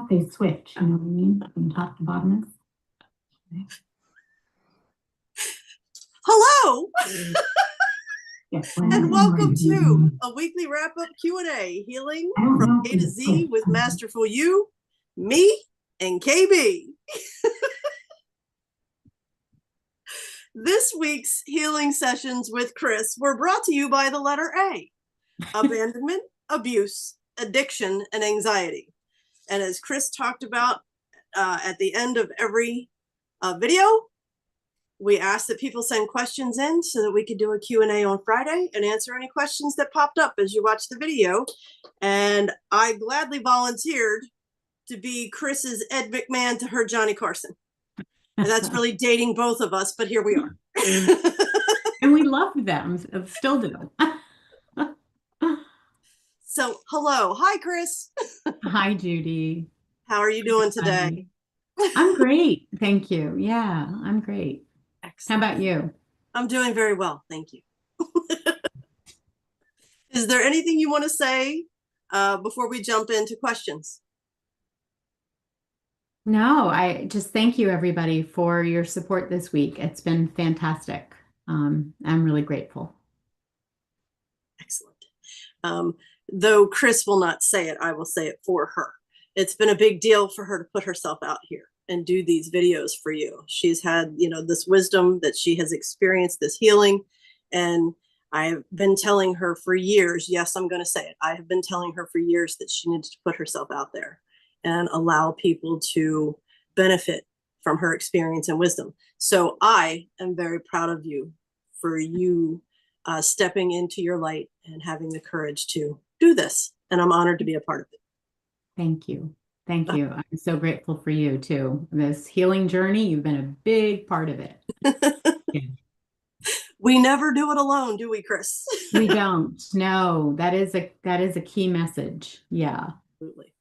if they switch, you know what I mean, from top to bottom. Hello, and welcome to a weekly wrap-up Q&A, healing from A to Z with Masterful You, me, and KB. This week's healing sessions with Chris were brought to you by the letter A: abandonment, abuse, addiction, and anxiety. And as Chris talked about at the end of every video, we asked that people send questions in so that we could do a Q&A on Friday and answer any questions that popped up as you watched the video. And I gladly volunteered to be Chris's Ed McMahon to her Johnny Carson. And that's really dating both of us, but here we are. And we loved them, still do. So, hello. Hi, Chris. Hi, Judy. How are you doing today? I'm great. Thank you. Yeah, I'm great. Excellent. How about you? I'm doing very well. Thank you. Is there anything you want to say before we jump into questions? No, I just thank you, everybody, for your support this week. It's been fantastic. I'm really grateful. Excellent. Though Chris will not say it, I will say it for her. It's been a big deal for her to put herself out here and do these videos for you. She's had, this wisdom that she has experienced, this healing. And I've been telling her for years, yes, I'm going to say it. I have been telling her for years that she needs to put herself out there and allow people to benefit from her experience and wisdom. So I am very proud of you for you stepping into your light and having the courage to do this. And I'm honored to be a part of it. Thank you. Thank you. I'm so grateful for you too. This healing journey, you've been a big part of it. Yeah. We never do it alone, do we, Chris? We don't. No, that is a key message. Yeah. Absolutely.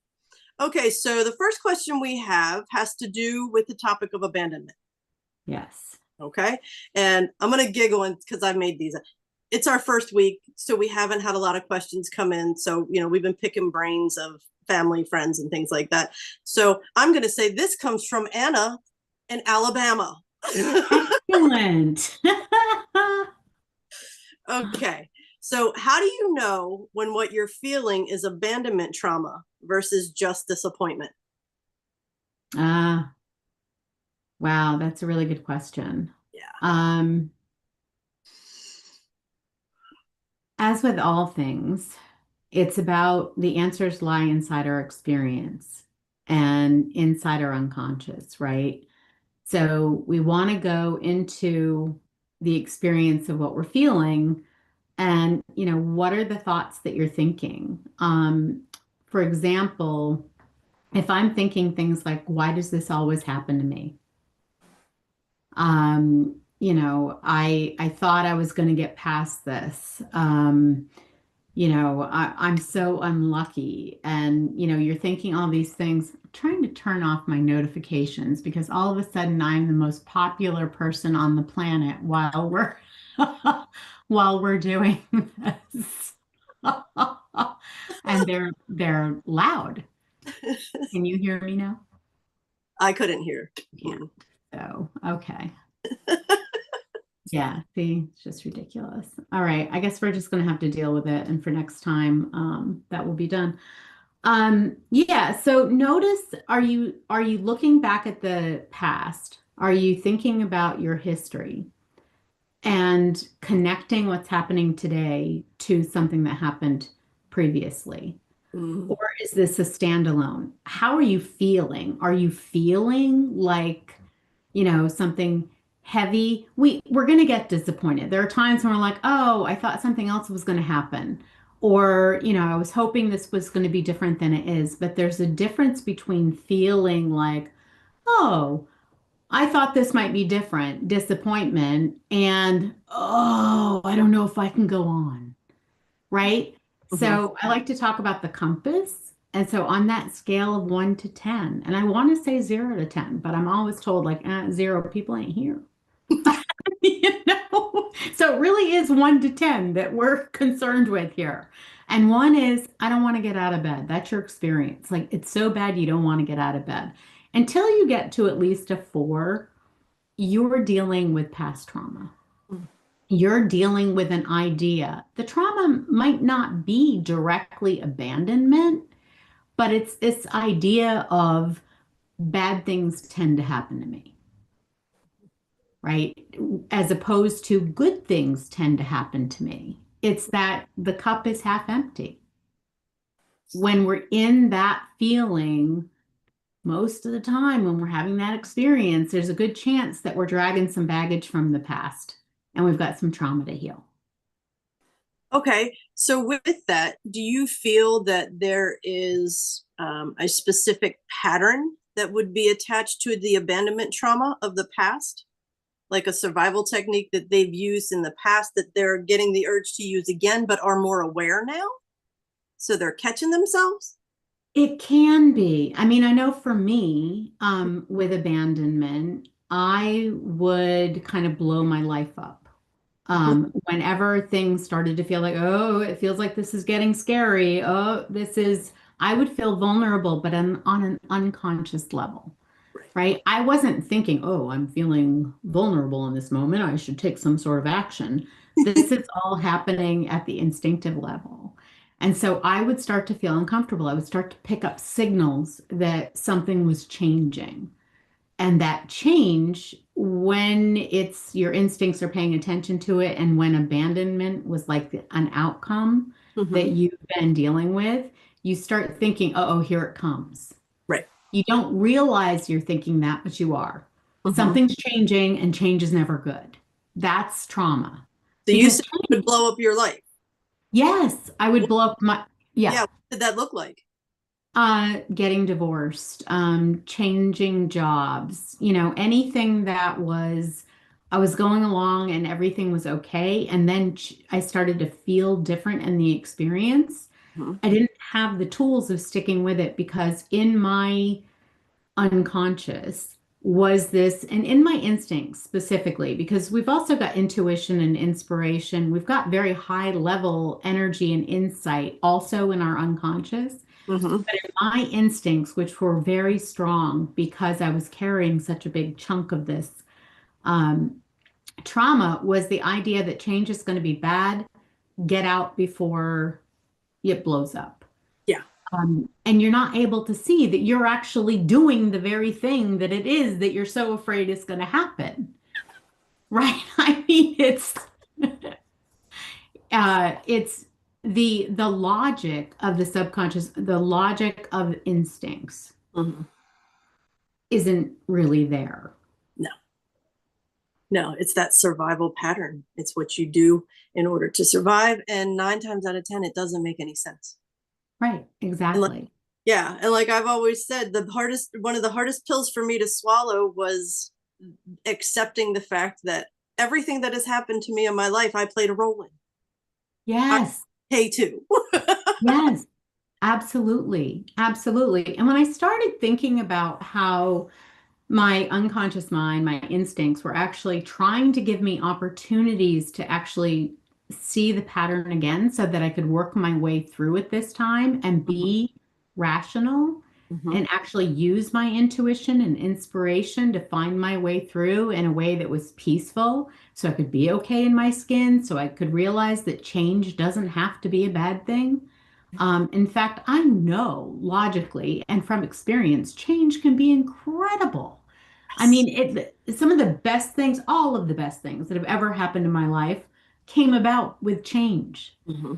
Okay, so the first question we have has to do with the topic of abandonment. Yes. Okay. And I'm going to giggle because I've made these. It's our first week, so we haven't had a lot of questions come in. So, we've been picking brains of family, friends, and things like that. So I'm going to say this comes from Anna in Alabama. Excellent. Okay. So how do you know when what you're feeling is abandonment trauma versus just disappointment? Wow, that's a really good question. Yeah. As with all things, it's about the answers lie inside our experience and inside our unconscious, right? So we want to go into the experience of what we're feeling and, what are the thoughts that you're thinking? For example, if I'm thinking things like, why does this always happen to me? I thought I was going to get past this. I'm so unlucky. And, you're thinking all these things, I'm trying to turn off my notifications because all of a sudden I'm the most popular person on the planet while we're while we're doing this. And they're loud. Can you hear me now? I couldn't hear. Yeah. So, okay. Yeah, see, it's just ridiculous. All right, I guess we're just going to have to deal with it. And for next time, that will be done. Yeah, so notice, are you looking back at the past? Are you thinking about your history and connecting what's happening today to something that happened previously? Mm. Or is this a standalone? How are you feeling? Are you feeling like, something heavy? We're going to get disappointed. There are times when we're like, oh, I thought something else was going to happen. Or, I was hoping this was going to be different than it is. But there's a difference between feeling like, oh, I thought this might be different, disappointment, and, oh, I don't know if I can go on. Right? Mm-hmm. So I like to talk about the compass. And so on that scale of 1 to 10, and I want to say 0 to 10, but I'm always told like 0, people ain't here. So it really is 1 to 10 that we're concerned with here. And one is, I don't want to get out of bed. That's your experience. Like it's so bad you don't want to get out of bed. Until you get to at least a four, you're dealing with past trauma. You're dealing with an idea. The trauma might not be directly abandonment, but it's this idea of bad things tend to happen to me, right? As opposed to good things tend to happen to me. It's that the cup is half empty. When we're in that feeling, most of the time when we're having that experience, there's a good chance that we're dragging some baggage from the past and we've got some trauma to heal. Okay, so with that, do you feel that there is a specific pattern that would be attached to the abandonment trauma of the past? Like a survival technique that they've used in the past that they're getting the urge to use again, but are more aware now? So they're catching themselves? It can be. I mean, I know for me, with abandonment, I would kind of blow my life up. Whenever things started to feel like, oh, it feels like this is getting scary. Oh, I would feel vulnerable, but on an unconscious level, Right. right? I wasn't thinking, oh, I'm feeling vulnerable in this moment. I should take some sort of action. This is all happening at the instinctive level. And so I would start to feel uncomfortable. I would start to pick up signals that something was changing. And that change, when it's your instincts are paying attention to it, and when abandonment was like an outcome that Mm-hmm. you've been dealing with, you start thinking, oh, here it comes. Right. You don't realize you're thinking that, but you are. Mm-hmm. Something's changing, and change is never good. That's trauma. So you Because said it would blow up your life. yes, I would blow up my, yeah, Yeah, what did that look like? getting divorced, changing jobs, anything that was, I was going along and everything was okay. And then I started to feel different in the experience. Mm-hmm. I didn't have the tools of sticking with it because in my unconscious was this, and in my instincts specifically, because we've also got intuition and inspiration, we've got very high level energy and insight also in our unconscious. Mm-hmm. But in my instincts, which were very strong because I was carrying such a big chunk of this um, trauma, was the idea that change is going to be bad, get out before it blows up. Yeah. And you're not able to see that you're actually doing the very thing that it is that you're so afraid is going to happen. Right? I mean, it's the logic of the subconscious, the logic of instincts Mm-hmm. isn't really there. No, no, it's that survival pattern. It's what you do in order to survive. And 9 times out of 10, it doesn't make any sense. Right, And like, exactly. yeah. And like I've always said, one of the hardest pills for me to swallow was accepting the fact that everything that has happened to me in my life, I played a role in. I Yes, pay too. yes, absolutely, absolutely. And when I started thinking about how my unconscious mind, my instincts were actually trying to give me opportunities to actually see the pattern again so that I could work my way through it this time and Mm-hmm. be rational Mm-hmm. and actually use my intuition and inspiration to find my way through in a way that was peaceful so I could be okay in my skin, so I could realize that change doesn't have to be a bad thing. In fact, I know logically and from experience, change can be incredible. I Yes. mean, some of the best things, all of the best things that have ever happened in my life came about with change. Mm-hmm.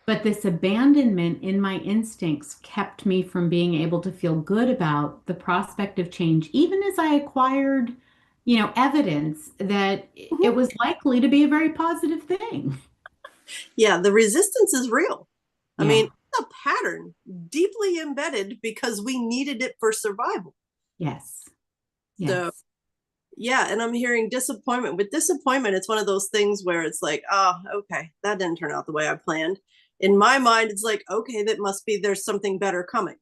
But this abandonment in my instincts kept me from being able to feel good about the prospect of change, even as I acquired, evidence that Mm-hmm. it was likely to be a very positive thing. Yeah, the resistance is real. I mean, Yeah. it's a pattern deeply embedded because we needed it for survival. Yes. So Yes. yeah, and I'm hearing disappointment. With disappointment, it's one of those things where it's like, oh, okay, that didn't turn out the way I planned. In my mind, it's like, okay, that must be there's something better coming.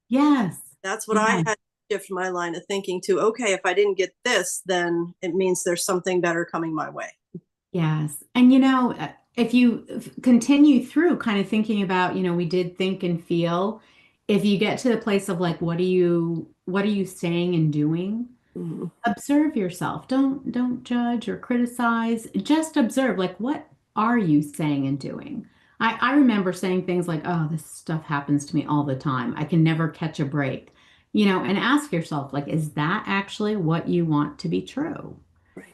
Yes. That's what I Yes. had to shift my line of thinking to. Okay, if I didn't get this, then it means there's something better coming my way. Yes. if you continue through kind of thinking about, we did think and feel, if you get to the place of like, what are you saying and doing? Mhm. Observe yourself. Don't judge or criticize. Just observe, like, what are you saying and doing? I remember saying things like, oh, this stuff happens to me all the time. I can never catch a break. And ask yourself, like, is that actually what you want to be true? Right.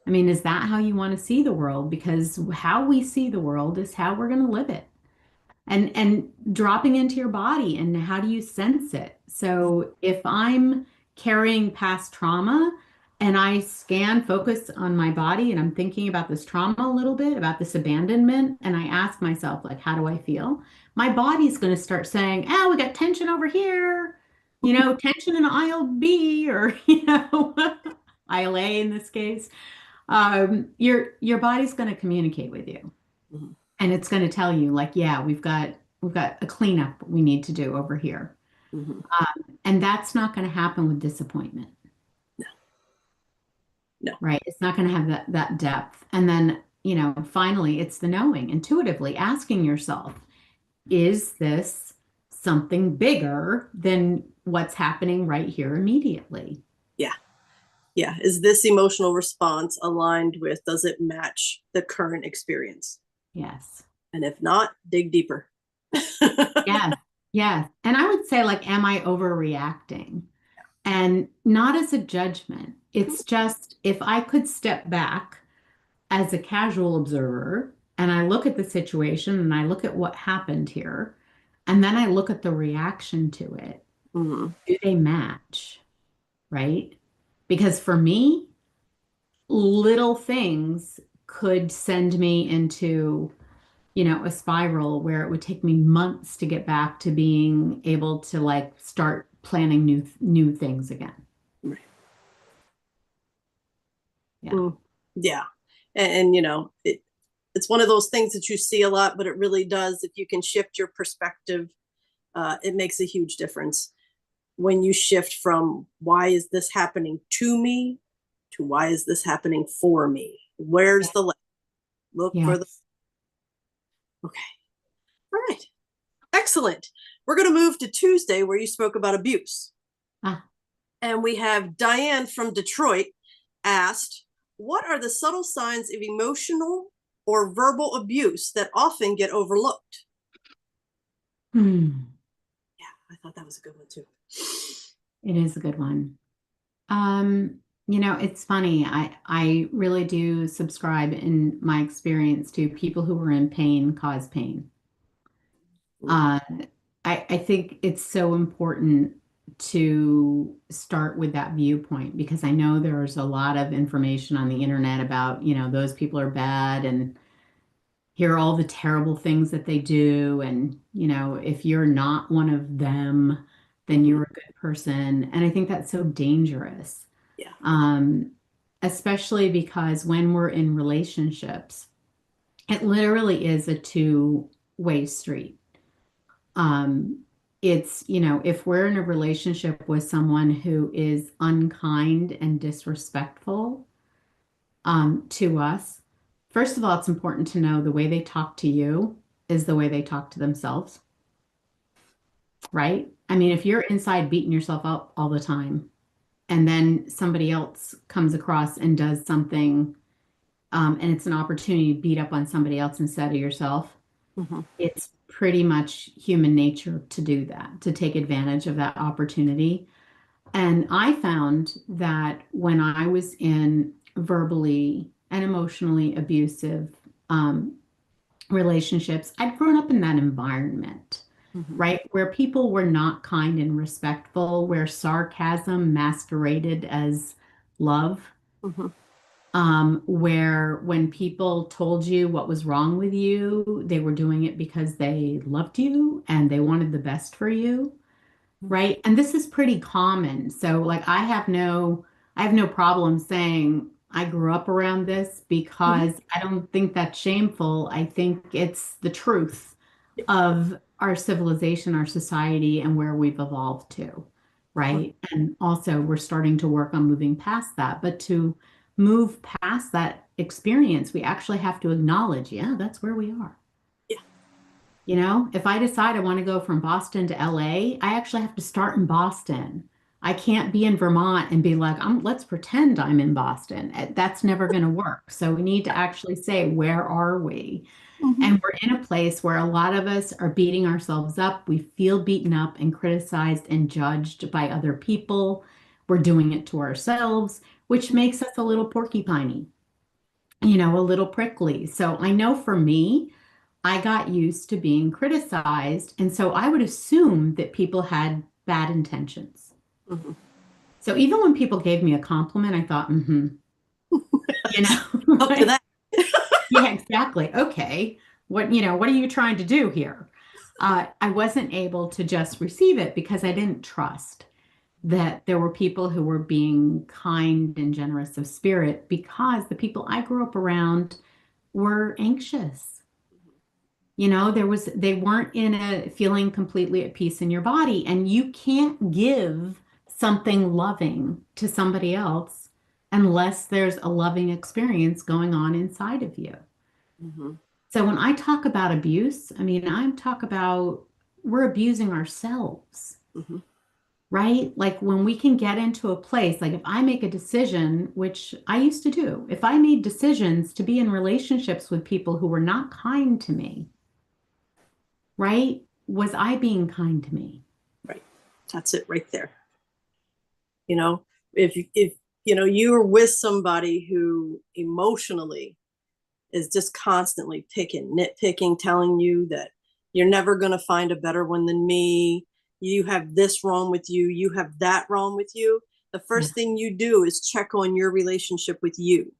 I mean, is that how you want to see the world? Because how we see the world is how we're going to live it. And dropping into your body and how do you sense it? So if I'm carrying past trauma and I focus on my body and I'm thinking about this trauma a little bit, about this abandonment, and I ask myself, like, how do I feel? My body's going to start saying, oh, we got tension over here, tension in aisle B or, aisle A in this case. Your body's going to communicate with you. Mhm. And it's going to tell you like, yeah, we've got a cleanup we need to do over here. Mhm. And that's not going to happen with disappointment, No, no. right? It's not going to have that depth. And then, finally, it's the knowing, intuitively asking yourself, is this something bigger than what's happening right here immediately? Yeah. Yeah. Is this emotional response aligned with, does it match the current experience? Yes. And if not, dig deeper. Yes. Yes. And I would say, like, am I overreacting? And not as a judgment. It's just if I could step back as a casual observer and I look at the situation and I look at what happened here, and then I look at the reaction to it, Mhm. do they match? Right? Because for me, little things could send me into, a spiral where it would take me months to get back to being able to like start planning new things again. Right. Yeah. Mm. Yeah. And it's one of those things that you see a lot, but it really does. If you can shift your perspective, it makes a huge difference when you shift from why is this happening to me to why is this happening for me? Where's the look for the Yes. okay. All right. Excellent. We're going to move to Tuesday where you spoke about abuse. Ah, And we have Diane from Detroit asked, what are the subtle signs of emotional or verbal abuse that often get overlooked? hmm. Yeah, I thought that was a good one too. It is a good one. It's funny. I really do subscribe in my experience to people who are in pain cause pain. Uh, I think it's so important to start with that viewpoint because I know there's a lot of information on the internet about, those people are bad and here are all the terrible things that they do. And, if you're not one of them, then Mm-hmm. you're a good person. And I think that's so dangerous. Yeah. Um, Especially because when we're in relationships, it literally is a two-way street. Um, if we're in a relationship with someone who is unkind and disrespectful, to us, first of all, it's important to know the way they talk to you is the way they talk to themselves, right? I mean, if you're inside beating yourself up all the time, and then somebody else comes across and does something, and it's an opportunity to beat up on somebody else instead of yourself, Mm-hmm. it's pretty much human nature to do that, to take advantage of that opportunity. And I found that when I was in verbally and emotionally abusive um, relationships, I'd grown up in that environment, Mm-hmm. right? Where people were not kind and respectful, where sarcasm masqueraded as love, Mm-hmm. where when people told you what was wrong with you, they were doing it because they loved you and they wanted the best for you, right? And this is pretty common. So like I have no problem saying I grew up around this Mm-hmm. because I don't think that's shameful. I think it's the truth of our civilization, our society, and where we've evolved to, right? And also we're starting to work on moving past that. But to move past that experience. We actually have to acknowledge, yeah, that's where we are. Yeah. You know, if I decide I want to go from Boston to LA, I actually have to start in Boston. I can't be in Vermont and be like, let's pretend I'm in Boston. That's never going to work. So we need to actually say, where are we? Mhm. And we're in a place where a lot of us are beating ourselves up. We feel beaten up and criticized and judged by other people. We're doing it to ourselves, which makes us a little porcupiney, a little prickly. So I know for me, I got used to being criticized. And so I would assume that people had bad intentions. Mhm. So even when people gave me a compliment, I thought, you know, Up to like, that. yeah, exactly. Okay. What are you trying to do here? I wasn't able to just receive it because I didn't trust that there were people who were being kind and generous of spirit because the people I grew up around were anxious. They weren't in a feeling completely at peace in your body, and you can't give something loving to somebody else unless there's a loving experience going on inside of you. Mhm. So when I talk about abuse, I mean, I talk about we're abusing ourselves, Mhm. right? Like when we can get into a place, like if I make a decision, which I used to do, if I made decisions to be in relationships with people who were not kind to me, right? Was I being kind to me? Right. That's it right there. You know, if you're with somebody who emotionally is just constantly nitpicking, telling you that you're never going to find a better one than me. You have this wrong with you. You have that wrong with you. The Yeah. first thing you do is check on your relationship with you.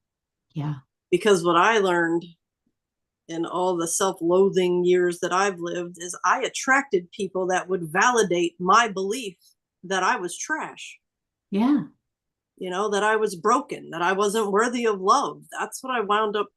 Yeah. Because what I learned in all the self loathing years that I've lived is I attracted people that would validate my belief that I was trash, Yeah. that I was broken, that I wasn't worthy of love. That's what I wound up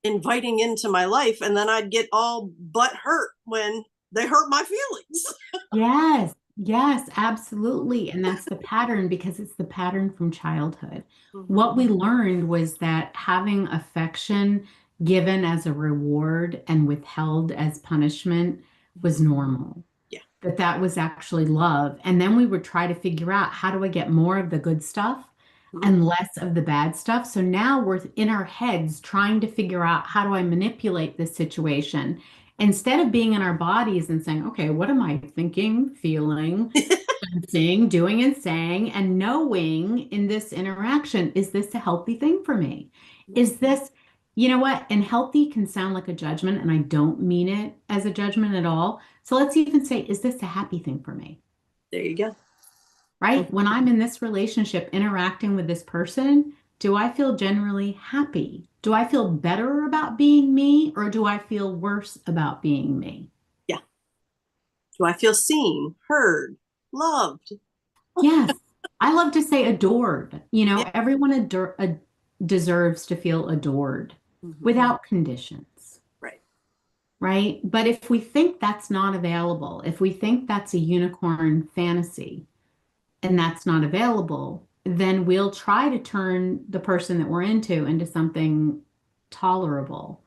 inviting into my life, and then I'd get all butt hurt when they hurt my feelings. Yes. Yes, absolutely. And that's the pattern because it's the pattern from childhood. Mm-hmm. What we learned was that having affection given as a reward and withheld as punishment was Mm-hmm. normal. Yeah. That was actually love. And then we would try to figure out how do I get more of the good stuff Mm-hmm. and less of the bad stuff. So now we're in our heads trying to figure out how do I manipulate this situation instead of being in our bodies and saying, okay, what am I thinking, feeling, sensing, doing, and saying, and knowing in this interaction, is this a healthy thing for me? Is this, you know what? And healthy can sound like a judgment, and I don't mean it as a judgment at all. So let's even say, is this a happy thing for me? There you go. Right? Mm-hmm. When I'm in this relationship interacting with this person, do I feel generally happy? Do I feel better about being me, or do I feel worse about being me? Yeah. Do I feel seen, heard, loved? Yes. I love to say adored. Yeah. Everyone deserves to feel adored Mm-hmm. without conditions, Right. right? But if we think that's not available, if we think that's a unicorn fantasy and that's not available, then we'll try to turn the person that we're into something tolerable.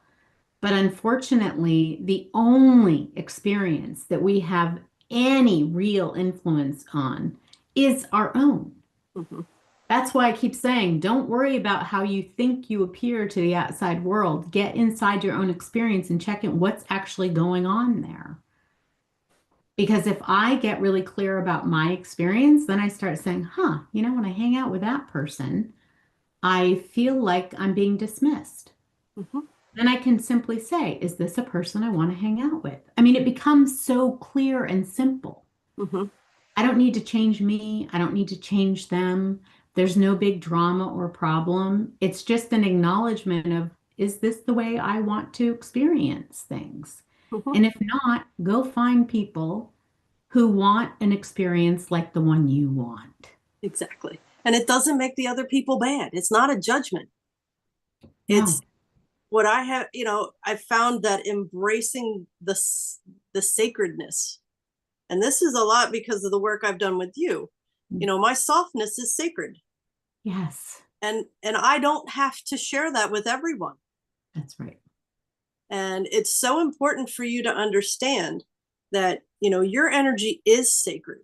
But unfortunately, the only experience that we have any real influence on is our own. Mm-hmm. That's why I keep saying, don't worry about how you think you appear to the outside world. Get inside your own experience and check in what's actually going on there. Because if I get really clear about my experience, then I start saying, when I hang out with that person, I feel like I'm being dismissed. Mm-hmm. Then I can simply say, is this a person I want to hang out with? I mean, it becomes so clear and simple. Mm-hmm. I don't need to change me. I don't need to change them. There's no big drama or problem. It's just an acknowledgement of, is this the way I want to experience things? Mm-hmm. And if not, go find people who want an experience like the one you want. Exactly. And it doesn't make the other people bad. It's not a judgment. It's No. what I have, I found that embracing the sacredness, and this is a lot because of the work I've done with you. My softness is sacred. Yes. And I don't have to share that with everyone. That's right. And it's so important for you to understand that, your energy is sacred.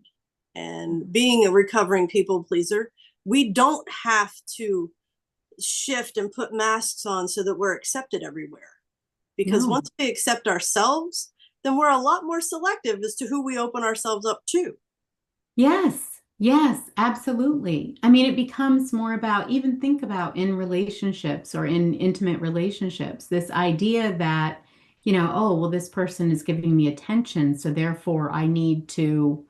And being a recovering people pleaser, we don't have to shift and put masks on so that we're accepted everywhere. Because No. once we accept ourselves, then we're a lot more selective as to who we open ourselves up to. Yes, yes, absolutely. I mean, it becomes more about, even think about in relationships or in intimate relationships, this idea that, oh, well, this person is giving me attention, so therefore I need to,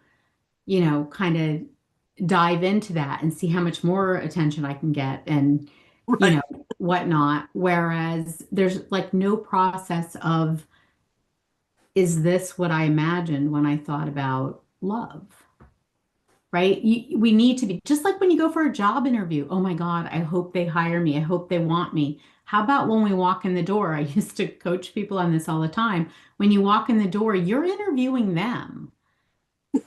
kind of dive into that and see how much more attention I can get and, Right. whatnot. Whereas there's like no process of, is this what I imagined when I thought about love? Right? We need to be just like when you go for a job interview. Oh my God, I hope they hire me. I hope they want me. How about when we walk in the door? I used to coach people on this all the time. When you walk in the door, you're interviewing them.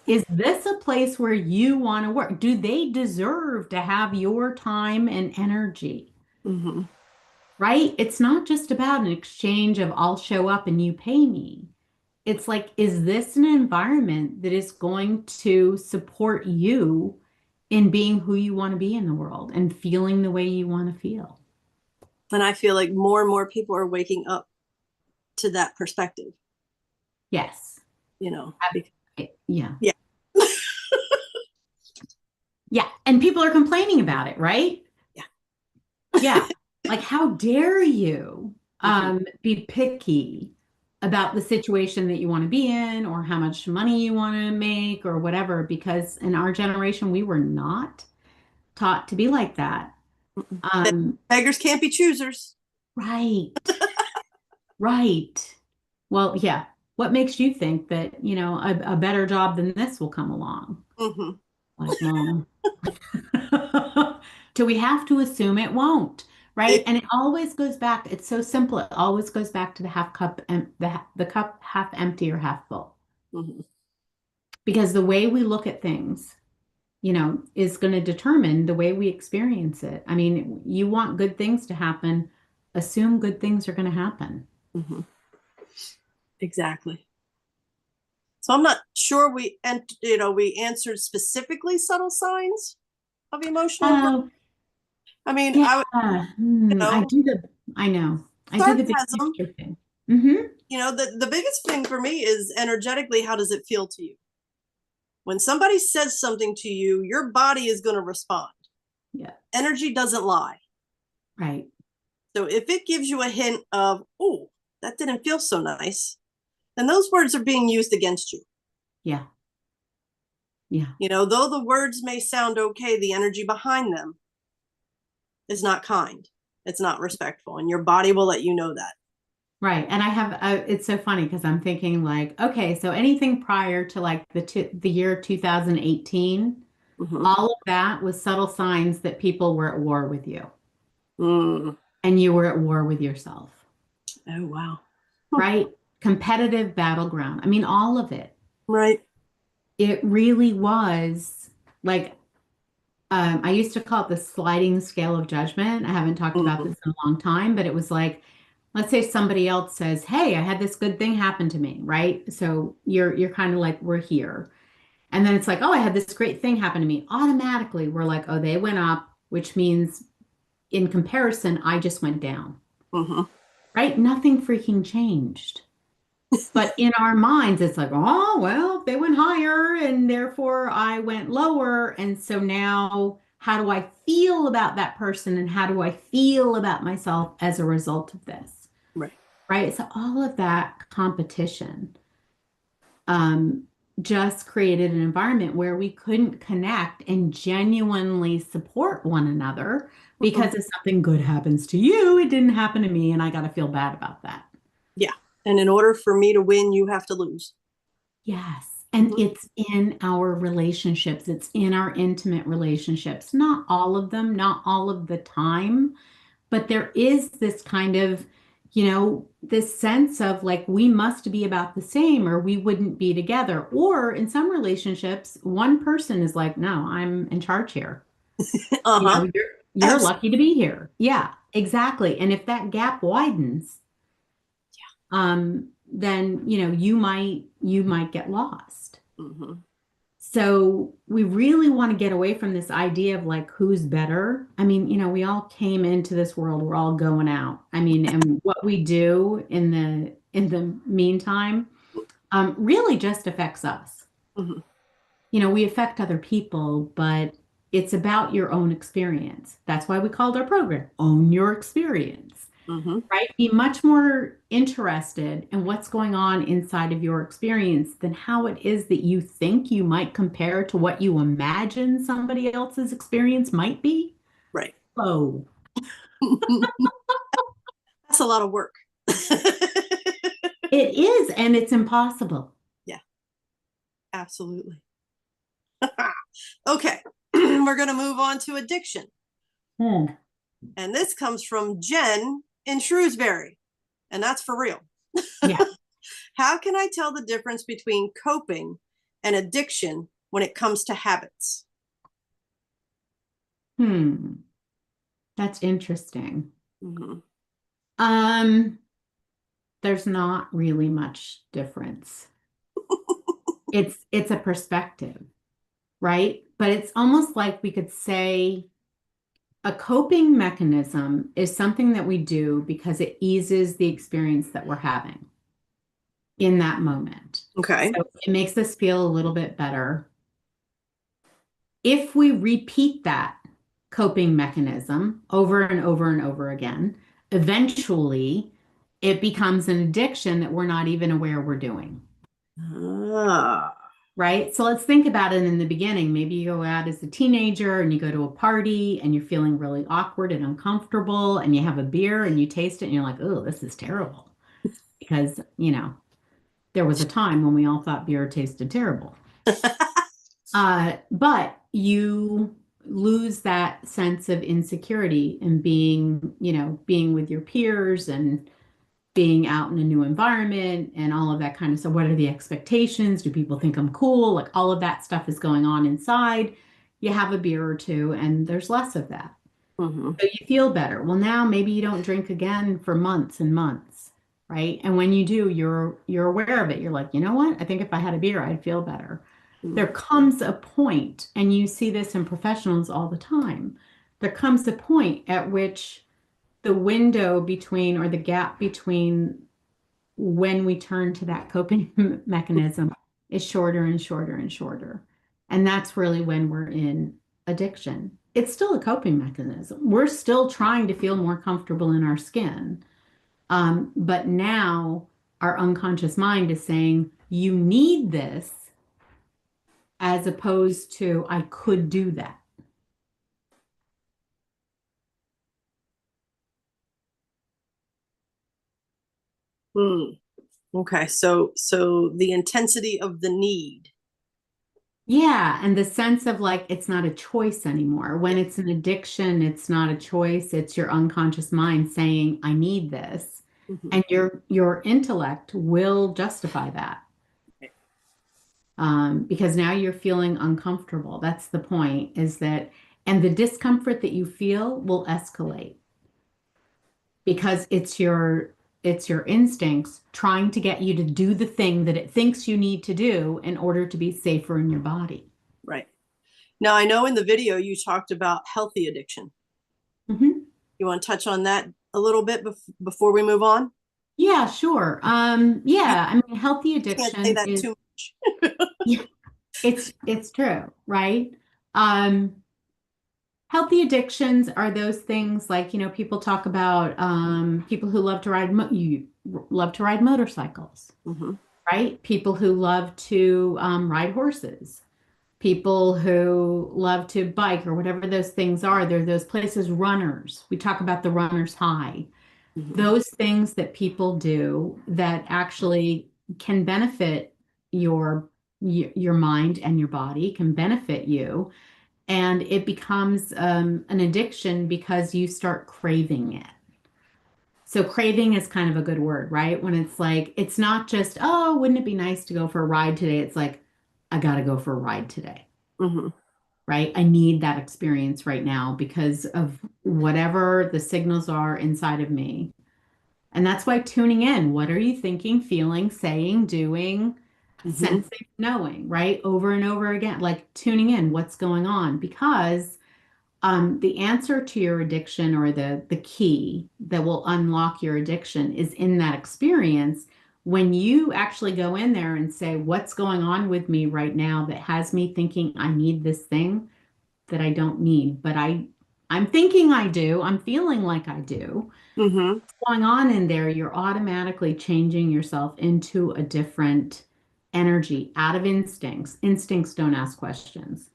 Is this a place where you want to work? Do they deserve to have your time and energy? Mm-hmm. Right? It's not just about an exchange of I'll show up and you pay me. It's like, is this an environment that is going to support you in being who you want to be in the world and feeling the way you want to feel? And I feel like more and more people are waking up to that perspective, Yes. you know. Yeah. Yeah. Yeah. And people are complaining about it, right? Yeah. Yeah. Like, how dare you Mm-hmm. be picky about the situation that you want to be in or how much money you want to make or whatever? Because in our generation, we were not taught to be like that. Um, Beggars can't be choosers. right. Right. Well, yeah. What makes you think that, a better job than this will come along? Mm-hmm. Like, well, do we have to assume it won't? Right. And it always goes back. It's so simple. It always goes back to the half cup and the cup half empty or half full. Mm-hmm. Because the way we look at things, is going to determine the way we experience it. I mean, you want good things to happen, assume good things are going to happen. Mm-hmm. Exactly. So I'm not sure we answered specifically subtle signs of emotional growth. Oh, I mean, yeah. I would, you know, I know. I do the big sarcasm. picture thing. Hmm. The biggest thing for me is energetically, how does it feel to you? When somebody says something to you, your body is going to respond. Yeah. Energy doesn't lie. Right. So if it gives you a hint of, oh, that didn't feel so nice, then those words are being used against you. Yeah. Yeah. Though the words may sound okay, the energy behind them is not kind. It's not respectful. And your body will let you know that. Right. And I have, it's so funny because I'm thinking like, okay, so anything prior to like the year 2018, Mm-hmm. all of that was subtle signs that people were at war with you Mm. and you were at war with yourself, Oh, wow. right? Competitive battleground. I mean, all of it. Right. It really was like, I used to call it the sliding scale of judgment. I haven't talked about Mm-hmm. this in a long time, but it was like, let's say somebody else says, "Hey, I had this good thing happen to me," right? So you're kind of like, we're here. And then it's like, "Oh, I had this great thing happen to me." Automatically, we're like, "Oh, they went up," which means in comparison, I just went down. Mm-hmm. Right? Nothing freaking changed. But in our minds, it's like, oh, well, they went higher and therefore I went lower. And so now, how do I feel about that person? And how do I feel about myself as a result of this? Right. Right? So all of that competition um, just created an environment where we couldn't connect and genuinely support one another Mm-hmm. because if something good happens to you, it didn't happen to me, and I got to feel bad about that. Yeah. And in order for me to win, you have to lose. Yes. And Mm-hmm. it's in our relationships, it's in our intimate relationships. Not all of them, not all of the time, but there is this kind of, this sense of like we must be about the same or we wouldn't be together. Or in some relationships, one person is like, no, I'm in charge here. Uh-huh. You're You're Absolutely. lucky to be here. Yeah, exactly. And if that gap widens, then you might get lost. Hmm. So we really want to get away from this idea of like who's better. I mean, we all came into this world, we're all going out. I mean, and what we do in the meantime, really just affects us. Hmm. We affect other people, but it's about your own experience. That's why we called our program Own Your Experience, Hmm. right? Be much more interested in what's going on inside of your experience than how it is that you think you might compare to what you imagine somebody else's experience might be. Right. Oh, That's a lot of work. it is, and it's impossible. Yeah, absolutely. Okay, we're going to move on to addiction. Hmm. And this comes from Jen in Shrewsbury. And that's for real. Yeah. How can I tell the difference between coping and addiction when it comes to habits? Hmm. That's interesting. Mm-hmm. Um, there's not really much difference. It's a perspective, right? But it's almost like we could say a coping mechanism is something that we do because it eases the experience that we're having in that moment. Okay. So it makes us feel a little bit better. If we repeat that coping mechanism over and over and over again, eventually it becomes an addiction that we're not even aware we're doing. Ah. Right? So let's think about it in the beginning. Maybe you go out as a teenager and you go to a party and you're feeling really awkward and uncomfortable and you have a beer and you taste it and you're like, oh, this is terrible. Because, there was a time when we all thought beer tasted terrible. But you lose that sense of insecurity and being with your peers and being out in a new environment and all of that kind of stuff. What are the expectations? Do people think I'm cool? Like all of that stuff is going on inside. You have a beer or two, and there's less of that. Mm-hmm. So you feel better. Well, now maybe you don't drink again for months and months, right? And when you do, you're aware of it. You're like, you know what? I think if I had a beer, I'd feel better. There comes a point, and you see this in professionals all the time. There comes a point at which the window between or the gap between when we turn to that coping mechanism is shorter and shorter and shorter. And that's really when we're in addiction. It's still a coping mechanism. We're still trying to feel more comfortable in our skin. But now our unconscious mind is saying, you need this, as opposed to, I could do that. Mm. Okay. So the intensity of the need. Yeah, and the sense of like it's not a choice anymore. Yeah. When it's an addiction, it's not a choice. It's your unconscious mind saying, I need this. Mm-hmm. And your intellect will justify that. Because now you're feeling uncomfortable. That's the point, is that, and the discomfort that you feel will escalate because it's your instincts trying to get you to do the thing that it thinks you need to do in order to be safer in your body. Right. Now I know in the video you talked about healthy addiction. Mhm. You want to touch on that a little bit before we move on? Yeah, sure. You Yeah, I mean, healthy can't say addiction that is, too yeah, it's true, right? Um, Healthy addictions are those things like, people talk about people who love to ride motorcycles, much. Mm-hmm. right? People who love to ride horses, people who love to bike or whatever those things are. They're those places, runners. We talk about the runner's high. Mm-hmm. Those things that people do that actually can benefit your mind and your body, can benefit you, and it becomes an addiction because you start craving it. So craving is kind of a good word, right? When it's like it's not just, oh, wouldn't it be nice to go for a ride today? It's like, I gotta go for a ride today. Mm-hmm. right? I need that experience right now because of whatever the signals are inside of me. And that's why tuning in, what are you thinking, feeling, saying, doing, Mm-hmm. sensing, knowing, right? Over and over again, like tuning in, what's going on? Because the answer to your addiction or the key that will unlock your addiction is in that experience. When you actually go in there and say, what's going on with me right now that has me thinking I need this thing that I don't need, but I'm thinking I do, I'm feeling like I do. Mm-hmm. Going on in there, you're automatically changing yourself into a different energy out of instincts. Instincts don't ask questions.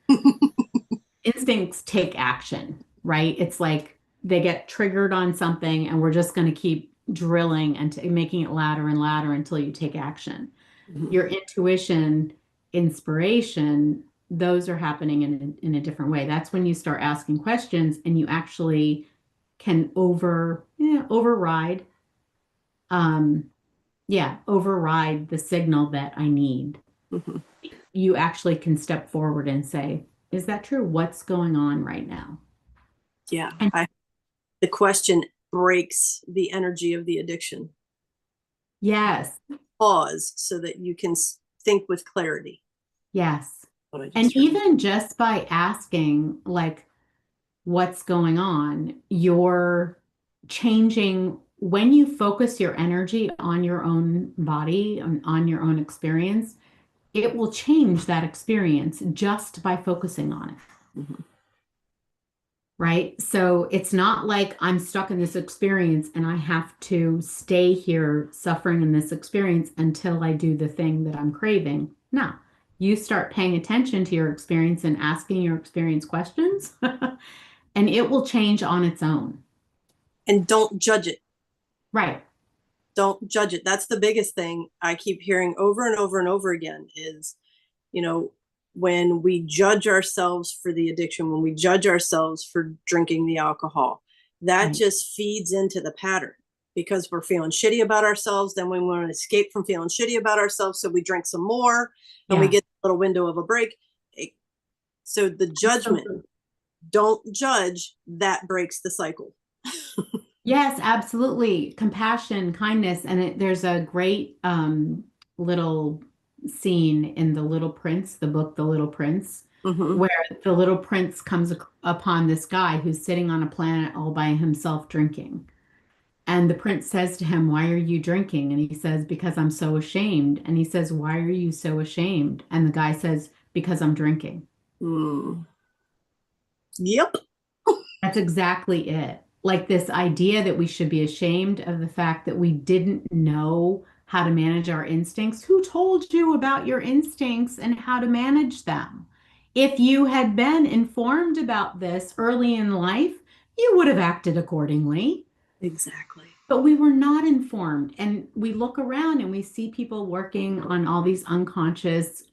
Instincts take action, right? It's like they get triggered on something and we're just going to keep drilling and making it louder and louder until you take action. Mm-hmm. Your intuition, inspiration, those are happening in a different way. That's when you start asking questions and you actually can override um override the signal that I need. Mm-hmm. You actually can step forward and say, is that true? What's going on right now? Yeah. And The question breaks the energy of the addiction. yes, Pause so that you can think with clarity. yes. What I And just heard. even just by asking, like, what's going on, you're changing when you focus your energy on your own body, on your own experience, it will change that experience just by focusing on it. Mm-hmm. Right? So it's not like I'm stuck in this experience and I have to stay here suffering in this experience until I do the thing that I'm craving. No, you start paying attention to your experience and asking your experience questions, and it will change on its own. And don't judge it. Right. Don't judge it. That's the biggest thing I keep hearing over and over and over again is, you know, when we judge ourselves for the addiction, when we judge ourselves for drinking the alcohol, that Right. just feeds into the pattern because we're feeling shitty about ourselves. Then we want to escape from feeling shitty about ourselves. So we drink some more and we Yeah. get a little window of a break. So the judgment, Absolutely. don't judge, that breaks the cycle. Yes, absolutely. Compassion, kindness, and there's a great little scene in The Little Prince, the book The Little Prince, Mm-hmm. where the little prince comes upon this guy who's sitting on a planet all by himself drinking. And the prince says to him, "Why are you drinking?" And he says, "Because I'm so ashamed." And he says, "Why are you so ashamed?" And the guy says, "Because I'm drinking." Mm. Yep. That's exactly it. Like this idea that we should be ashamed of the fact that we didn't know how to manage our instincts. Who told you about your instincts and how to manage them? If you had been informed about this early in life, you would have acted accordingly. Exactly. But we were not informed. And we look around and we see people working on all these unconscious,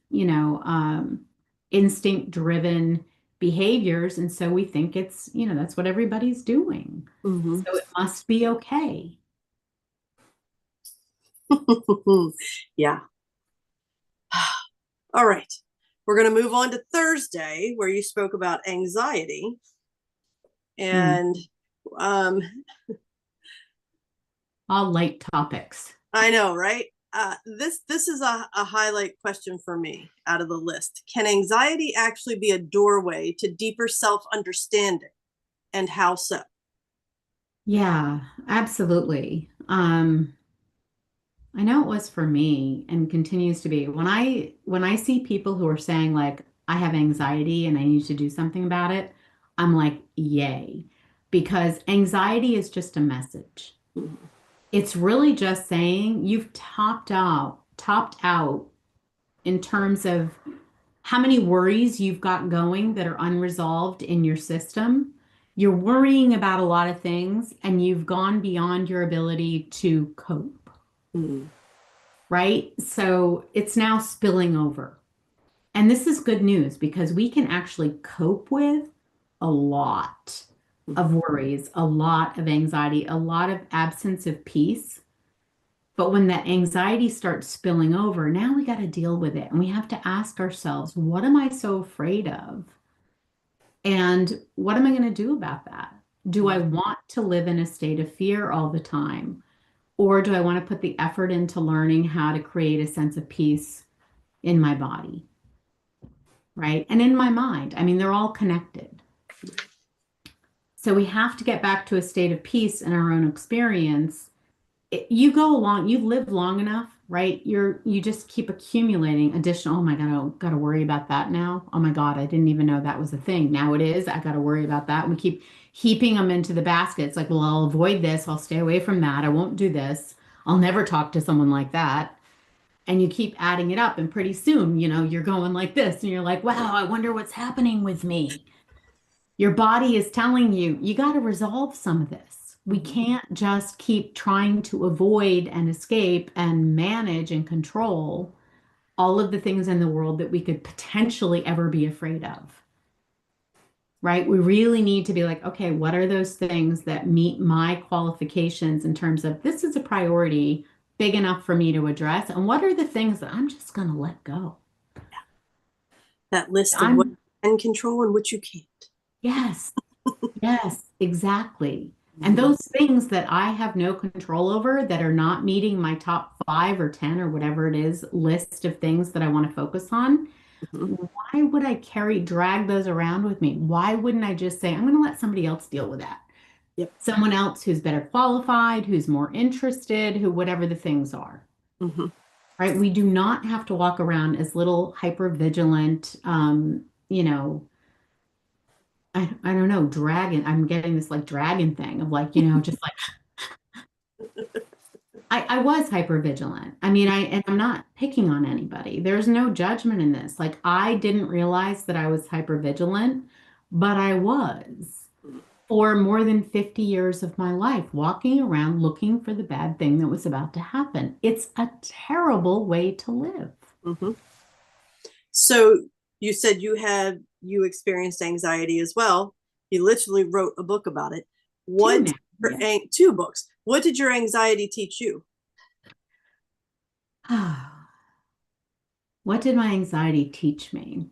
instinct driven behaviors. And so we think it's, that's what everybody's doing. Mm-hmm. So it must be okay. Yeah. All right. We're going to move on to Thursday, where you spoke about anxiety. Mm. And um, All light topics. I know, right? This is a highlight question for me out of the list. Can anxiety actually be a doorway to deeper self understanding, and how so? Yeah, absolutely. I know it was for me and continues to be. When I see people who are saying like I have anxiety and I need to do something about it, I'm like, yay. Because anxiety is just a message. It's really just saying you've topped out in terms of how many worries you've got going that are unresolved in your system. You're worrying about a lot of things and you've gone beyond your ability to cope, Mm-hmm. right? So it's now spilling over. And this is good news because we can actually cope with a lot of worries, a lot of anxiety, a lot of absence of peace. But when that anxiety starts spilling over, now we got to deal with it. And we have to ask ourselves, what am I so afraid of? And what am I going to do about that? Do I Mhm. want to live in a state of fear all the time? Or do I want to put the effort into learning how to create a sense of peace in my body, right? And in my mind. I mean, they're all connected. So we have to get back to a state of peace in our own experience. You go along, you've lived long enough, right? You just keep accumulating additional, oh my God, I gotta worry about that now. Oh my God, I didn't even know that was a thing. Now it is. I gotta worry about that. We keep heaping them into the basket. It's like, well, I'll avoid this, I'll stay away from that, I won't do this. I'll never talk to someone like that. And you keep adding it up, and pretty soon, you're going like this, and you're like, wow, I wonder what's happening with me. Your body is telling you, you got to resolve some of this. We Mhm. can't just keep trying to avoid and escape and manage and control all of the things in the world that we could potentially ever be afraid of, right? We really need to be like, okay, what are those things that meet my qualifications in terms of this is a priority big enough for me to address? And what are the things that I'm just going to let go? That list of what I'm, you can control and what you can't. yes. Yes, exactly. And Mhm. those things that I have no control over that are not meeting my top 5 or 10 or whatever it is list of things that I want to focus on, Mhm. why would I drag those around with me? Why wouldn't I just say, I'm going to let somebody else deal with that? Yep. Someone else who's better qualified, who's more interested, who whatever the things are, Mhm. right? We do not have to walk around as little hyper vigilant, I don't know, dragon. I'm getting this like dragon thing of like, just like I was hyper vigilant. I mean, and I'm not picking on anybody. There's no judgment in this. Like I didn't realize that I was hyper vigilant, but I was for more than 50 years of my life, walking around looking for the bad thing that was about to happen. It's a terrible way to live. Mhm. So you said you experienced anxiety as well. You literally wrote a book about it. Two What now. Yeah. 2 books? What did your anxiety teach you? What did my anxiety teach me?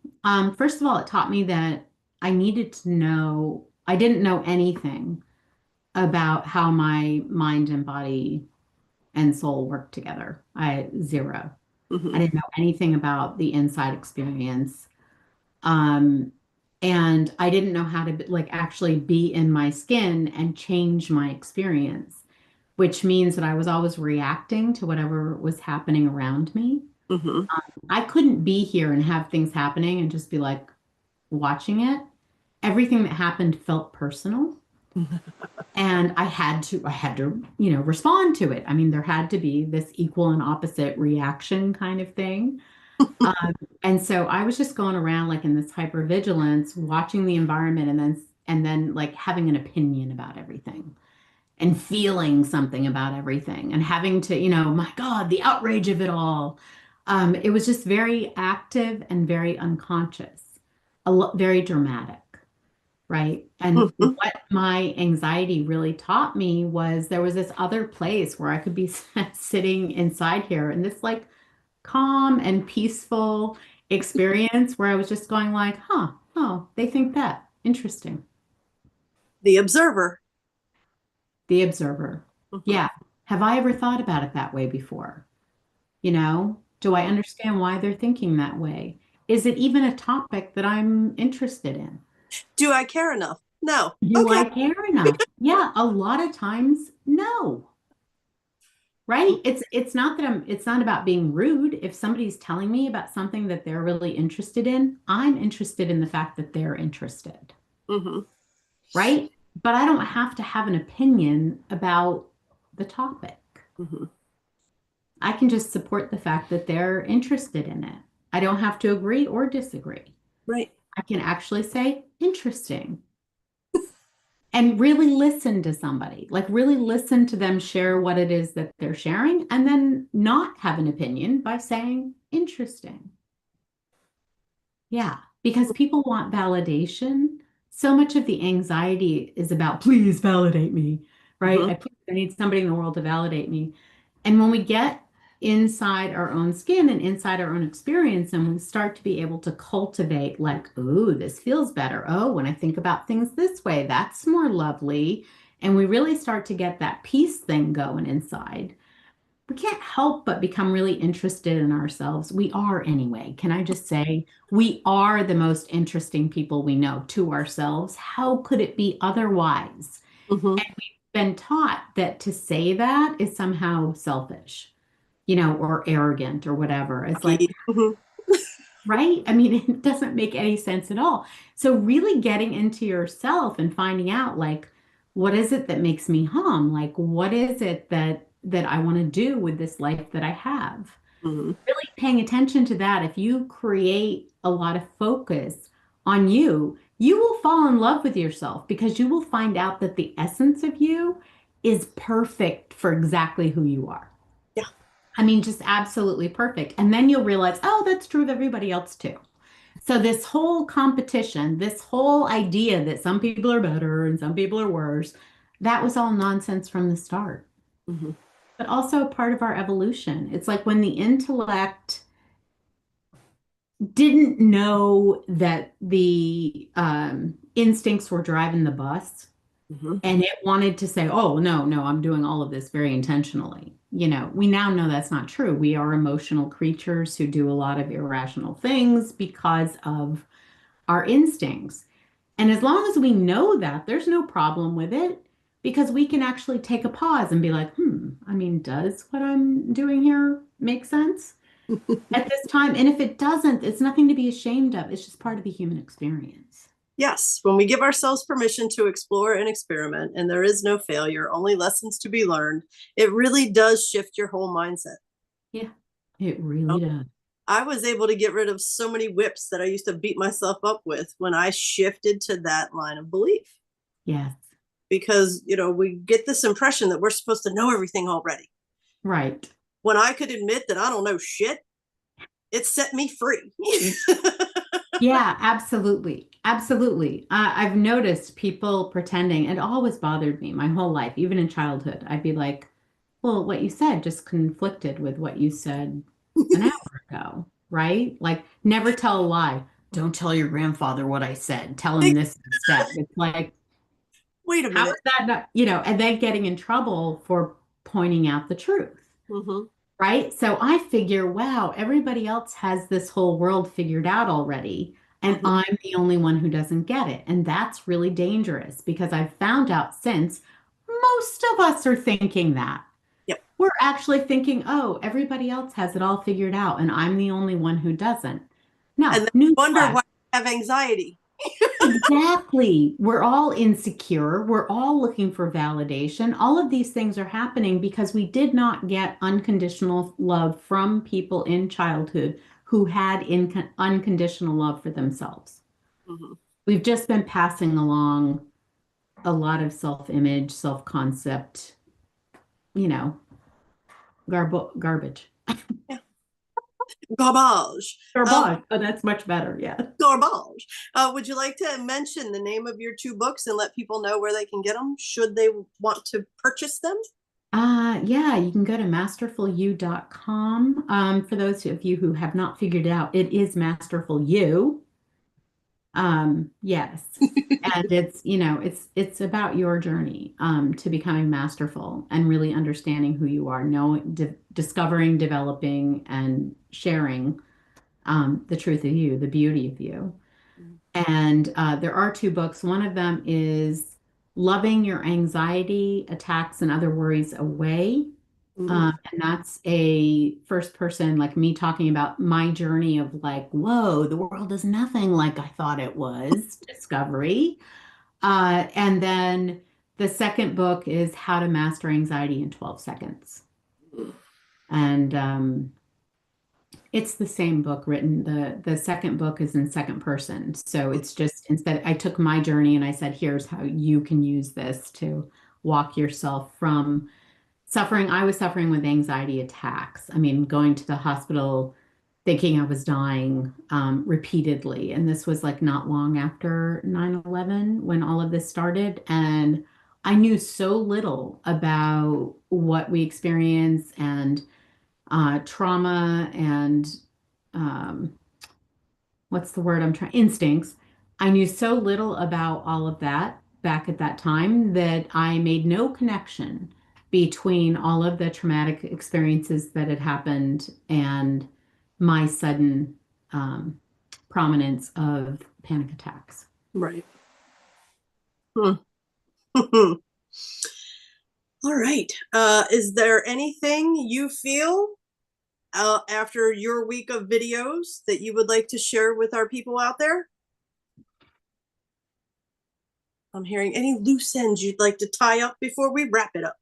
First of all, it taught me that I needed to know, I didn't know anything about how my mind and body and soul work together. Zero. I Mhm. didn't know anything about the inside experience. Um, and I didn't know how to like actually be in my skin and change my experience, which means that I was always reacting to whatever was happening around me. Mhm. I couldn't be here and have things happening and just be like watching it. Everything that happened felt personal. And I had to, respond to it. I mean, there had to be this equal and opposite reaction kind of thing. Um, and so I was just going around like in this hypervigilance, watching the environment and then like having an opinion about everything and feeling something about everything and having to, my God, the outrage of it all. It was just very active and very unconscious, very dramatic, right? And Mhm. what my anxiety really taught me was there was this other place where I could be sitting inside here and this like calm and peaceful experience where I was just going like, huh, oh, they think that. Interesting. The observer. The observer. Mhm. Yeah. Have I ever thought about it that way before? Do I understand why they're thinking that way? Is it even a topic that I'm interested in? Do I care enough? No. Do Okay. I care enough? Yeah, a lot of times, no. Right? It's not about being rude. If somebody's telling me about something that they're really interested in, I'm interested in the fact that they're interested. Mhm. Right? But I don't have to have an opinion about the topic. Mhm. I can just support the fact that they're interested in it. I don't have to agree or disagree. Right. I can actually say, interesting, and really listen to somebody, like really listen to them share what it is that they're sharing, and then not have an opinion by saying, interesting. Yeah, because people want validation. So much of the anxiety is about, please validate me, right? Mhm. I need somebody in the world to validate me. And when we get inside our own skin and inside our own experience, and we start to be able to cultivate, like, ooh, this feels better. Oh, when I think about things this way, that's more lovely. And we really start to get that peace thing going inside. We can't help but become really interested in ourselves. We are anyway. Can I just say, we are the most interesting people we know to ourselves. How could it be otherwise? Hmm. And we've been taught that to say that is somehow selfish, you know, or arrogant or whatever. It's like, Hmm. right? I mean, it doesn't make any sense at all. So really getting into yourself and finding out like, what is it that makes me hum? Like, what is it that I want to do with this life that I have? Hmm. Really paying attention to that. If you create a lot of focus on you, you will fall in love with yourself because you will find out that the essence of you is perfect for exactly who you are. Yeah. I mean, just absolutely perfect. And then you'll realize, oh, that's true of everybody else too. So this whole competition, this whole idea that some people are better and some people are worse, that was all nonsense from the start, Hmm. but also part of our evolution. It's like when the intellect didn't know that the instincts were driving the bus, Hmm. and it wanted to say, oh, no, no, I'm doing all of this very intentionally. You know, we now know that's not true. We are emotional creatures who do a lot of irrational things because of our instincts. And as long as we know that, there's no problem with it because we can actually take a pause and be like, I mean, does what I'm doing here make sense at this time? And if it doesn't, it's nothing to be ashamed of. It's just part of the human experience. Yes, when we give ourselves permission to explore and experiment, and there is no failure, only lessons to be learned, it really does shift your whole mindset. Yeah, it really does. I was able to get rid of so many whips that I used to beat myself up with when I shifted to that line of belief. Yes, Because, we get this impression that we're supposed to know everything already. right. When I could admit that I don't know shit, it set me free. Yeah, absolutely. Absolutely. I've noticed people pretending. It always bothered me my whole life, even in childhood. I'd be like, well, what you said just conflicted with what you said an hour ago, right? Like, never tell a lie. Don't tell your grandfather what I said. Tell him this instead. It's like, Wait a how minute. is that not, and then getting in trouble for pointing out the truth. Mm-hmm. Right? So I figure, wow, everybody else has this whole world figured out already, and Mm-hmm. I'm the only one who doesn't get it. And that's really dangerous because I've found out since most of us are thinking that. Yep. We're actually thinking, oh, everybody else has it all figured out, and I'm the only one who doesn't. And No, then wonder newsflash. why I have anxiety. Exactly. We're all insecure. We're all looking for validation. All of these things are happening because we did not get unconditional love from people in childhood who had unconditional love for themselves. Mm-hmm. We've just been passing along a lot of self-image, self-concept, you know, garbage. Yeah. Garbage. Garbage. Oh, that's much better. Yeah. Garbage. Would you like to mention the name of your two books and let people know where they can get them should they want to purchase them? Yeah, you can go to masterfulyou.com. For those of you who have not figured it out, it is Masterful You. Yes. And it's, it's about your journey to becoming masterful and really understanding who you are, knowing, discovering, developing, and sharing the truth of you, the beauty of you. And there are two books. One of them is Loving Your Anxiety, Attacks, and Other Worries Away. Mm-hmm. And that's a first person, like me talking about my journey of like, whoa, the world is nothing like I thought it was, discovery. And then the second book is How to Master Anxiety in 12 Seconds. And it's the same book written. The second book is in second person. So it's just instead I took my journey and I said, here's how you can use this to walk yourself from suffering. I was suffering with anxiety attacks. I mean, going to the hospital thinking I was dying repeatedly. And this was like not long after 9/11 when all of this started. And I knew so little about what we experience and trauma and um, what's the word I'm trying, instincts. I knew so little about all of that back at that time that I made no connection between all of the traumatic experiences that had happened and my sudden um, prominence of panic attacks. Right. Hmm. All right. Is there anything you feel after your week of videos that you would like to share with our people out there? I'm hearing any loose ends you'd like to tie up before we wrap it up.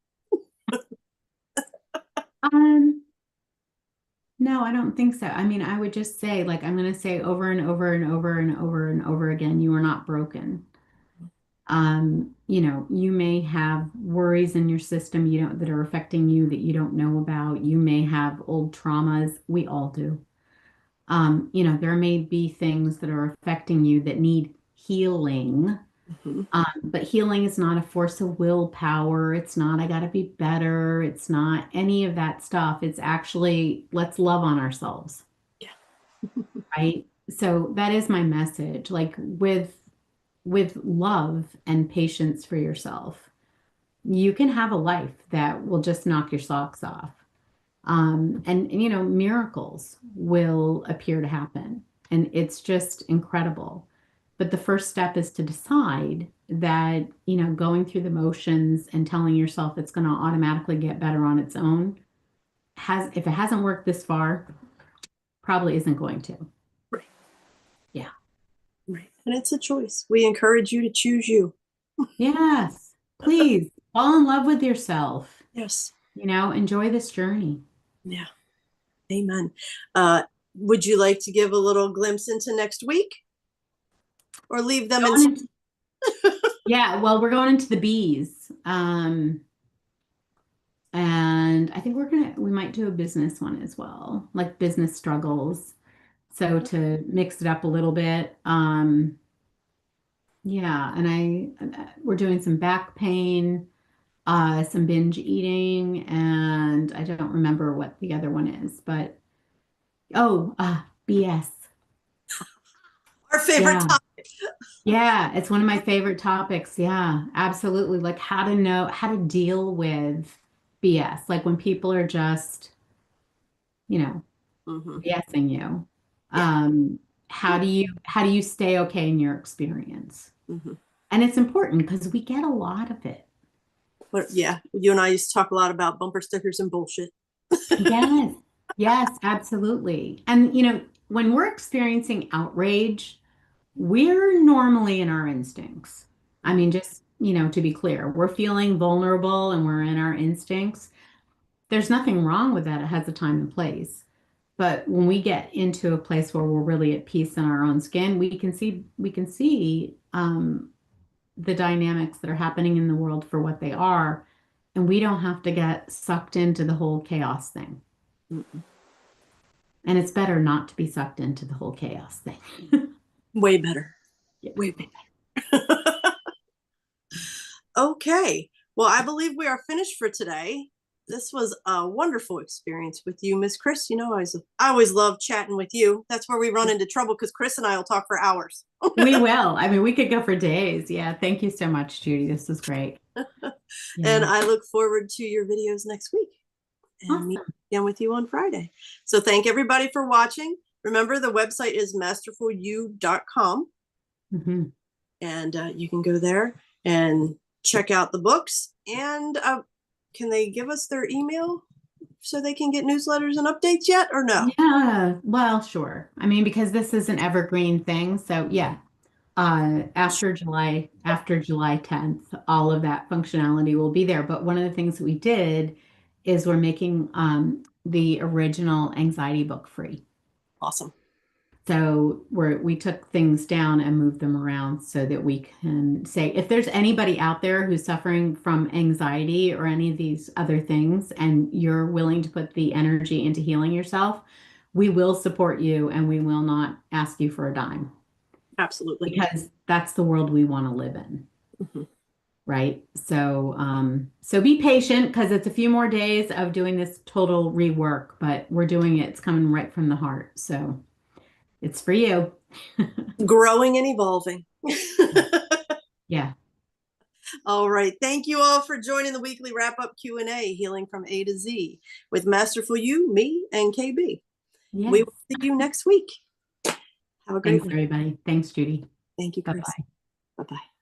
Um, no, I don't think so. I mean, I would just say, like, I'm going to say over and over and over and over and over again, you are not broken. You may have worries in your system you don't that are affecting you that you don't know about. You may have old traumas. We all do. There may be things that are affecting you that need healing. Mhm. But healing is not a force of willpower. It's not, I gotta be better. It's not any of that stuff. It's actually, let's love on ourselves, Yeah. right? So that is my message. Like with love and patience for yourself, you can have a life that will just knock your socks off. And miracles will appear to happen. And it's just incredible. But the first step is to decide that, going through the motions and telling yourself it's going to automatically get better on its own if it hasn't worked this far, probably isn't going to. Right. Yeah. Right. And it's a choice. We encourage you to choose you. Yes. Please fall in love with yourself. Yes. Enjoy this journey. Yeah. Amen. Would you like to give a little glimpse into next week or leave them in? Going into, yeah, well, we're going into the bees. And I think we might do a business one as well, like business struggles. So to mix it up a little bit. Yeah, and we're doing some back pain, some binge eating, and I don't remember what the other one is, but BS. Our favorite Yeah. topic. Yeah, it's one of my favorite topics. Yeah, absolutely. Like how to deal with BS. Like when people are just, you know, Mm-hmm. BSing you. Yeah. Um, how do you stay okay in your experience? Mm-hmm. And it's important because we get a lot of it. Yeah. You and I used to talk a lot about bumper stickers and bullshit. Yes. Yes, absolutely. And when we're experiencing outrage, we're normally in our instincts. I mean, just, to be clear, we're feeling vulnerable and we're in our instincts. There's nothing wrong with that. It has a time and place. But when we get into a place where we're really at peace in our own skin, we can see the dynamics that are happening in the world for what they are, and we don't have to get sucked into the whole chaos thing. Mm-mm. And it's better not to be sucked into the whole chaos thing. Way better. Yeah. Way better. Okay. Well, I believe we are finished for today. This was a wonderful experience with you, Miss Chris. I always love chatting with you. That's where we run into trouble because Chris and I will talk for hours. We will. I mean, we could go for days. Yeah. Thank you so much, Judy. This was great. And Yeah. I look forward to your videos next week and meet Awesome. again with you on Friday. So thank everybody for watching. Remember, the website is masterfulyou.com, Hmm. and you can go there and check out the books. And can they give us their email so they can get newsletters and updates yet, or no? Yeah. Well, sure. I mean, because this is an evergreen thing. So yeah. After July 10th, all of that functionality will be there. But one of the things that we did is we're making the original anxiety book free. Awesome. So we took things down and moved them around so that we can say if there's anybody out there who's suffering from anxiety or any of these other things, and you're willing to put the energy into healing yourself, we will support you and we will not ask you for a dime Absolutely. because that's the world we want to live in. Mhm. right? So, so be patient because it's a few more days of doing this total rework, but we're doing it. It's coming right from the heart. So it's for you. Growing and evolving. Yeah. All right. Thank you all for joining the weekly wrap-up Q&A, Healing from A to Z, with Masterful You, me, and KB. We Yes. will see you next week. Have a great Thanks, week. everybody. Thanks, Judy. Thank you, Chris. Bye-bye. Bye-bye.